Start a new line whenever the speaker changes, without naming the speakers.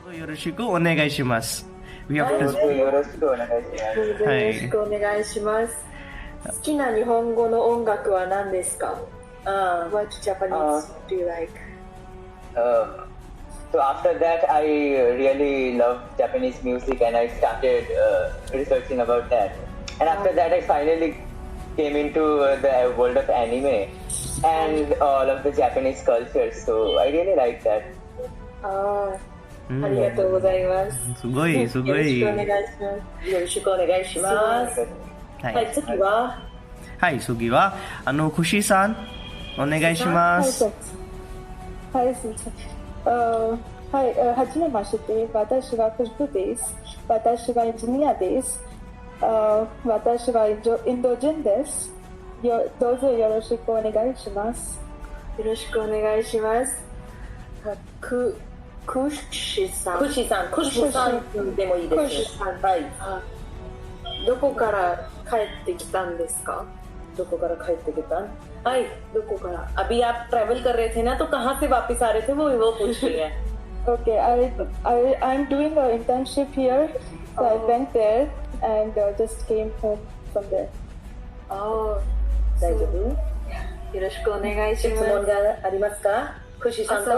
よろしくお願いします。
よろしくお願いします。
よろしくお願いします。好きな日本語の音楽は何ですか？ What Japanese do you like?
So after that, I really love Japanese music, and I started researching about that. And after that, I finally came into the world of anime and all of the Japanese culture. So I really like that.
ありがとうございます。
すごい、すごい。
よろしくお願いします。よろしくお願いします。はい、次は
はい、次は、くしさん、お願いします。
はい、すみません。はい、はじめまして。私がクシプです。私がエンジニアです。私がインド人です。どうぞよろしくお願いします。
よろしくお願いします。クシさんでもいいです。クシさん、はい。どこから帰ってきたんですか？
どこから帰ってきた？
はい、どこから？
अभी आप ट्रैवल कर रहे थे ना, तो कहाँ से वापस आ रहे थे, वो पूछ रही है.
Okay, I'm doing an internship here, so I went there and just came home from there.
大丈夫？よろしくお願いします。
質問がありますか？クシさんと。